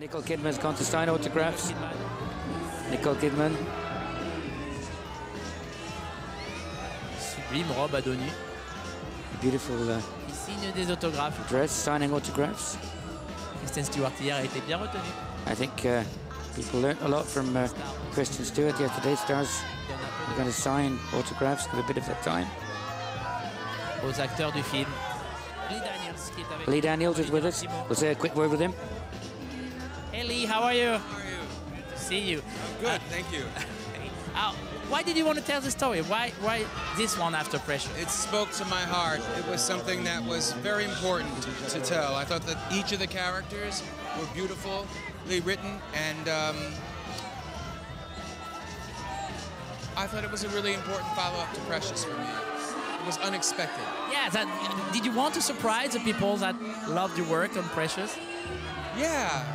Nicole Kidman's gone to sign autographs. Nicole Kidman. Sublime robe à dos nus. Beautiful Il signe des autographes. dress, signing autographs. Kristen Stewart hier a été bien retenue. I think people learnt a lot from Kristen Stewart yesterday. Stars are going to sign autographs for a bit of their time. Aux acteurs du film. Lee Daniels qui est avec Lee Daniels is with us. We'll say a quick word with him. Hey Lee, how are you? How are you? Good to see you. Good, thank you. Why did you want to tell the story? Why this one, After Pressure? It spoke to my heart. It was something that was very important to tell. I thought that each of the characters were beautifully written, and I thought it was a really important follow-up to Precious for me. It was unexpected. Yeah, did you want to surprise the people that loved your work on Precious? Yeah,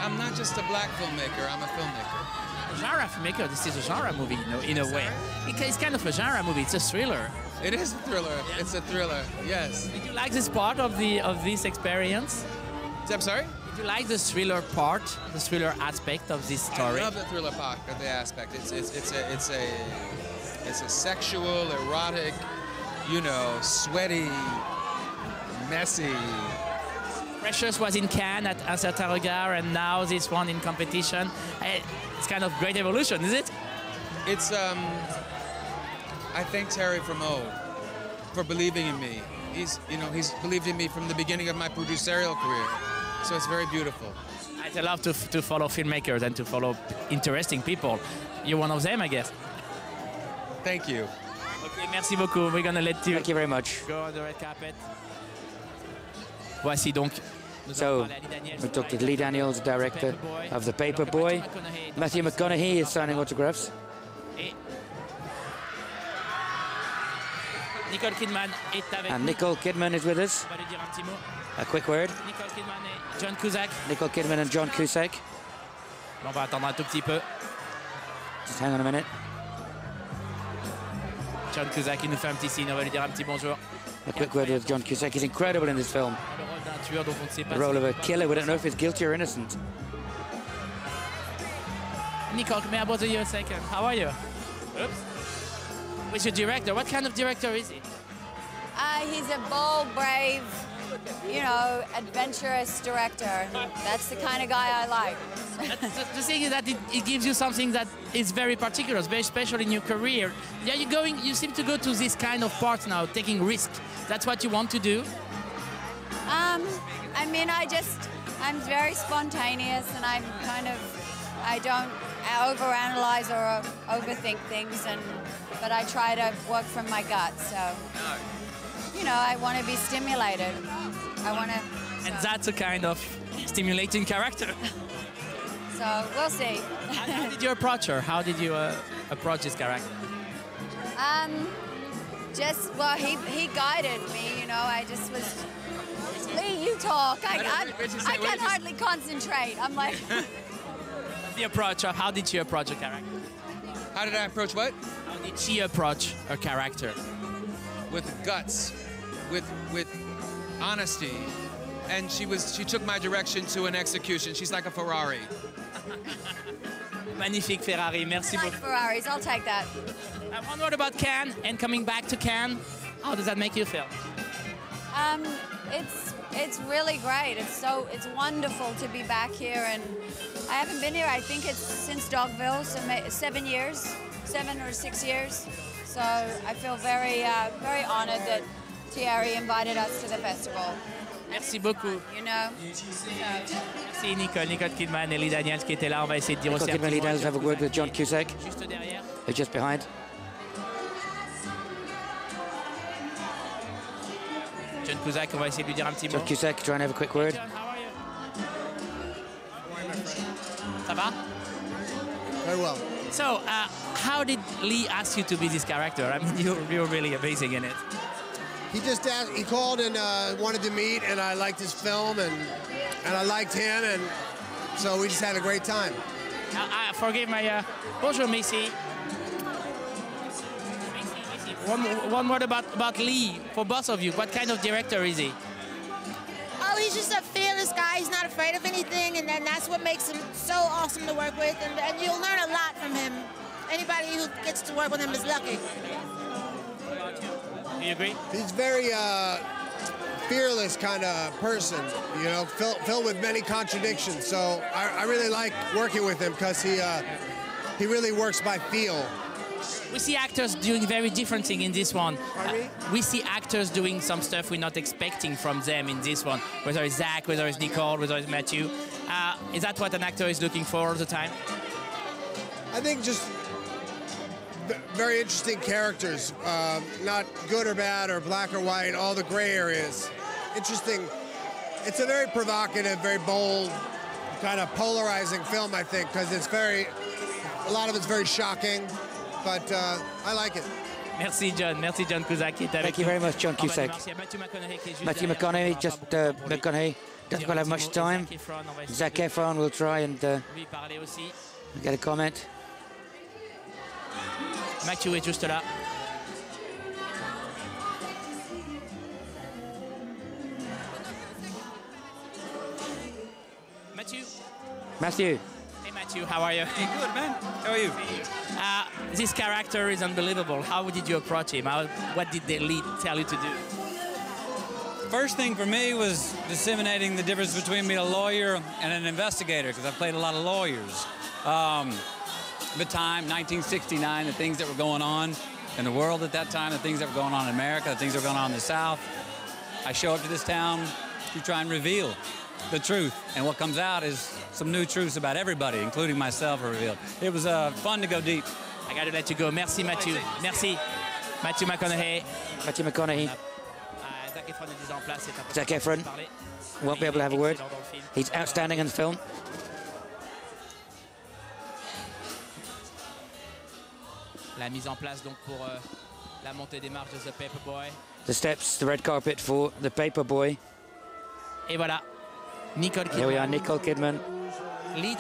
I'm not just a black filmmaker, I'm a filmmaker. A genre filmmaker, this is a genre movie, you know, in a way. It's kind of a genre movie, it's a thriller. It is a thriller, it's a thriller, yes. Did you like this part of this experience? I'm sorry? Did you like the thriller part, the thriller aspect of this story? I love the thriller part of the aspect. It's a sexual, erotic, you know, sweaty, messy. Precious was in Cannes at Un Certain Regard, and now this one in competition. It's kind of great evolution, is it? It's, I thank Terry Fremeau for believing in me. He's believed in me from the beginning of my producerial career. So it's very beautiful. I love to follow filmmakers and to follow interesting people. You're one of them, I guess. Thank you. Okay, merci beaucoup. We're gonna let you. Thank you very much. Go on the red carpet. Voici donc. So, we talked to Lee Daniels, director of The Paperboy. Matthew McConaughey is signing autographs. Nicole Kidman est avec And Nicole Kidman is with us. On va lui dire un petit mot. A quick word. Nicole Kidman et John Cusack. Nicole Kidman and John Cusack. On va attendre un tout petit peu. Just hang on a minute. John Cusack, il nous fait un petit signe, on va lui dire un petit bonjour. A quick word with John Cusack. He's incredible in this film. Le rôle d'un tueur dont on ne sait pas. The role of a killer. We don't know if he's guilty or innocent. Nicole, may I bother you a second? How are you? Oops. With your director, what kind of director is he? He's a bold, brave, you know, adventurous director. That's the kind of guy I like. The thing is that it gives you something that is very particular, very special in your career. Yeah, you seem to go to this kind of part now, taking risk. That's what you want to do? I mean, I'm very spontaneous, and I don't overanalyze or overthink things, but I try to work from my gut, so. You know, I want to be stimulated. And that's a kind of stimulating character. So we'll see. How did you approach her? How did you approach this character? Well, he guided me. You know, I just was. Lee, you talk. I can hardly concentrate. I'm like. The approach of how did she approach a character? How did I approach what? How did she approach a character? With guts, with honesty, and she took my direction to an execution. She's like a Ferrari. Magnifique Ferrari, merci like beaucoup. Ferraris, I'll take that. One word about Cannes and coming back to Cannes. How does that make you feel? It's really great. It's wonderful to be back here, and I haven't been here. I think it's since Dogville, so 7 or 6 years. So I feel very honored that Thierry invited us to the festival. Merci beaucoup. You know. Merci Nicole Kidman et Lee Daniels qui étaient là. On va essayer de dire Nicole aussi Kidman and Lee Daniels have a word with John Cusack. Juste derrière. Just behind. John Cusack, on va essayer de lui dire un petit mot. John Cusack, try and have a quick word. John, how are you? Ça va? Very well. So, how did Lee ask you to be this character? I mean, you're really amazing in it. He just asked, he called and wanted to meet, and I liked his film, and I liked him, and so we just had a great time. Forgive my bonjour, Missy. One word about Lee for both of you. What kind of director is he? Oh, he's just a fearless guy why he's not afraid of anything, and then that's what makes him so awesome to work with, and you'll learn a lot from him. Anybody who gets to work with him is lucky. Do you agree? He's very fearless kind of person, you know, filled with many contradictions. So I really like working with him because he really works by feel. We see actors doing very different things in this one. We see actors doing some stuff we're not expecting from them in this one, whether it's Zach, whether it's Nicole, whether it's Matthew. Is that what an actor is looking for all the time? I think just very interesting characters, not good or bad or black or white, all the gray areas. Interesting. It's a very provocative, very bold, kind of polarizing film, I think, because it's a lot of it's very shocking. But I like it. Merci John Cusack qui est avec Thank you very much, John Cusack. Matthew McConaughey doesn't have much time. ZAC EFRON will try and get a comment. Matthew est juste là. Matthew. Hey Matthew, how are you? Hey, good man. How are you? This character is unbelievable. How did you approach him? What did the lead tell you to do? First thing for me was disseminating the difference between being a lawyer and an investigator, because I've played a lot of lawyers. The time, 1969, the things that were going on in the world at that time, the things that were going on in America, the things that were going on in the South. I show up to this town to try and reveal the truth, and what comes out is some new truths about everybody, including myself, are revealed. It was fun to go deep. I got to let you go. Merci Matthew. Merci. Matthew McConaughey. Matthew McConaughey. ZAC EFRON won't be able to have a word. He's outstanding in the film. La mise en place donc pour la montée des marches de The Paperboy. The steps, the red carpet for The Paperboy. Et voilà. Nicole Kidman. Here we are, Nicole Kidman. Lee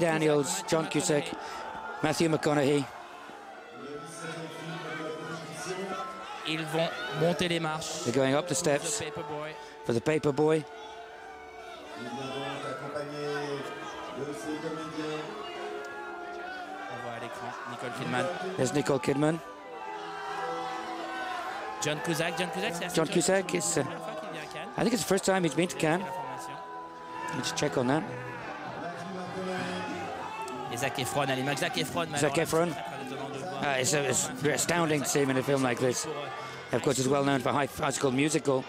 Daniels, John Cusack, Matthew McConaughey. Ils vont monter les marches. They're going up the steps for The Paperboy. On voit à l'écran Nicole Kidman. There's Nicole Kidman. John Cusack John Cusack is, I think it's the first time he's been to Cannes. Let's check on that. Et ZAC EFRON à l'image. ZAC EFRON. It's astounding to see him in a film like this. Of course, he's well known for High School Musical.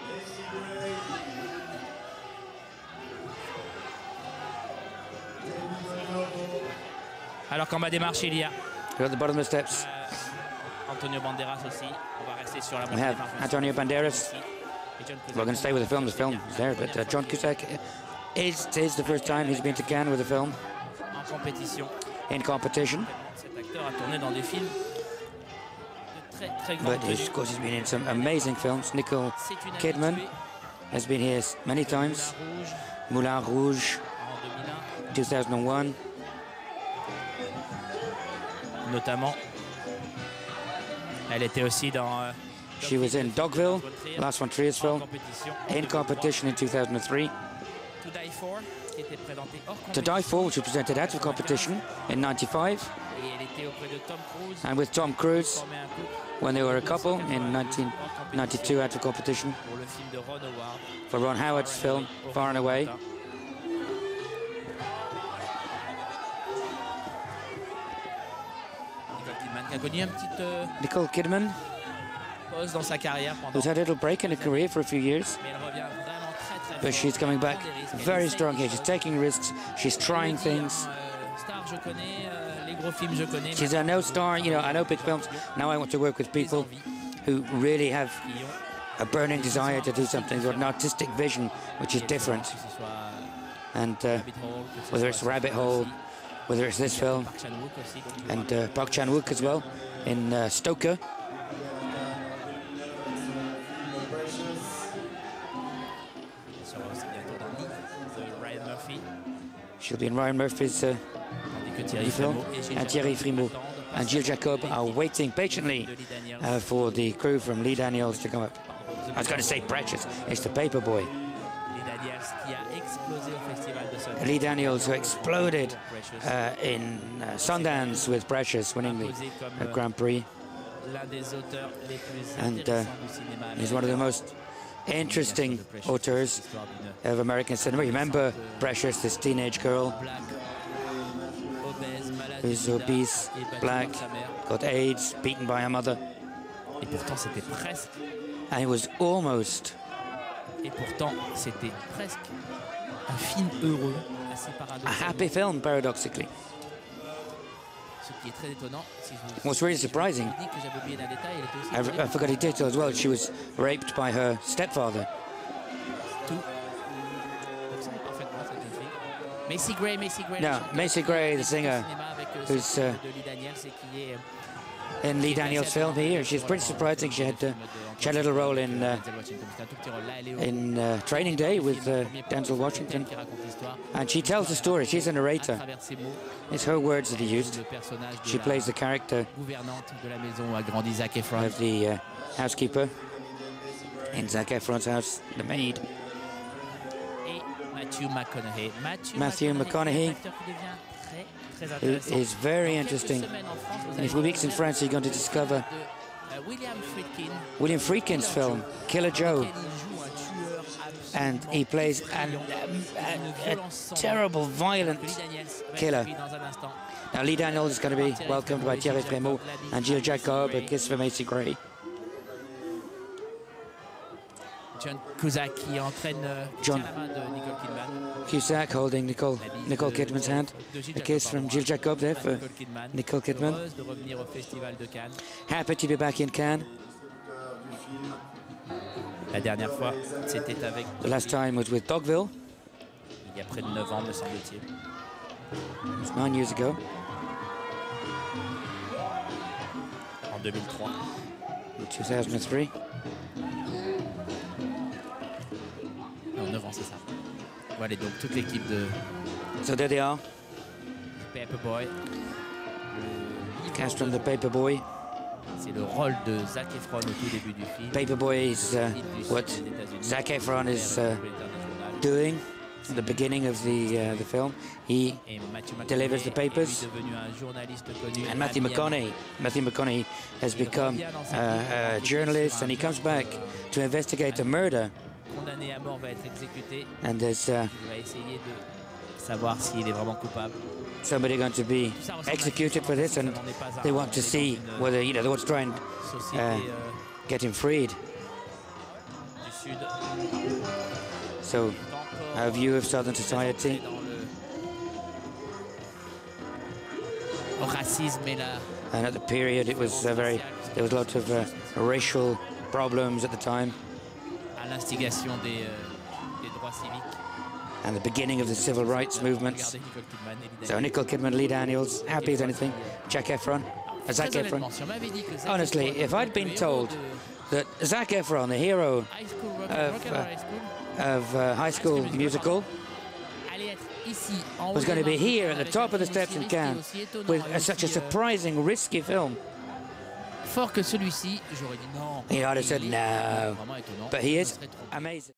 Alors qu'en bas des marches, il y a We're at the bottom of the steps. Antonio Banderas aussi. On va rester sur la We have Antonio Banderas. We're going to stay with the film. The film is there, but John Cusack is the first time he's been to Cannes with a film. In competition. Cet acteur a tourné dans des films de très But of course, he's been in some amazing films. Nicole Kidman has been here many times. Moulin Rouge, 2001. Notamment, elle était aussi dans. She was in Dogville, Lars von Trier's film, in competition in 2003. To Die For, which was presented out of competition in 95. And with Tom Cruise, when they were a couple in 1992 out of competition. For Ron Howard's film, Far and Away. Nicole Kidman, pause dans sa carrière who's had a little break in her career for a few years, but she's coming back very strong here. She's taking risks, she's trying things. She's a no star, you know, I know big films. Now I want to work with people who really have a burning desire to do something, or an artistic vision which is different. And whether it's Rabbit Hole, whether it's this film, and Park Chan-wook as well, in Stoker. She'll be in Ryan Murphy's film, and Thierry Frémaux and Gilles Jacob are waiting patiently for the crew from Lee Daniels to come up. I was going to say Precious, it's The Paperboy. Lee Daniels, who exploded in Sundance with Precious, winning the Grand Prix. And he's one of the most interesting auteurs of American cinema. Remember Precious, this teenage girl who's obese, black, got AIDS, beaten by her mother. And it was almost a happy film, paradoxically. What's really surprising, I forgot a detail as well, she was raped by her stepfather. Macy Gray. No, Macy Gray, the singer, who's in Lee Daniels' film here. She's pretty surprising. She had a little role in Training Day with Denzel Washington. And she tells the story. She's a narrator. It's her words that he used. She plays the character of the housekeeper in ZAC Efron's house, the maid. Matthew McConaughey, who is very interesting. In a few weeks in France, you're going to discover William Friedkin's film, Killer Joe. And he plays a terrible, violent killer. Now, Lee Daniels is going to be welcomed by Thierry Frémaux and Jill Jacob, a kiss for Macy Gray. John Cusack qui entraîne John Cusack holding Nicole Kidman's hand. A kiss from Jill Jacob there for Nicole Kidman. Happy to be back in Cannes. La dernière fois, c'était avec... The last time was with Dogville. Il y a près de 9 ans, me semble-t-il. It's 9 years ago. En 2003. In 2003. Non, 9 ans, c'est ça. Voilà, donc toute l'équipe de... So there they are. Paperboy. Cast from the Paperboy. C'est le rôle de ZAC Efron au tout début du film. Paperboy is what ZAC Efron is doing at the beginning of the film. He delivers the papers. And Matthew McConaughey has become a journalist, and he comes back to investigate a murder. And there's savoir s'il est vraiment coupable. Somebody going to be executed for this, and they want to see whether, they want to try and get him freed. So, our view of Southern society. And at the period, it was there was a lot of racial problems at the time. And the beginning of the civil rights movements. So Nicole Kidman, Lee Daniels, happy as anything. ZAC Efron. Honestly, if I'd been told that ZAC Efron, the hero of High School Musical, was going to be here at the top of the steps in Cannes with such a surprising, risky film, Fort que celui-ci, j'aurais dit non. I'd have said no. But he is amazing.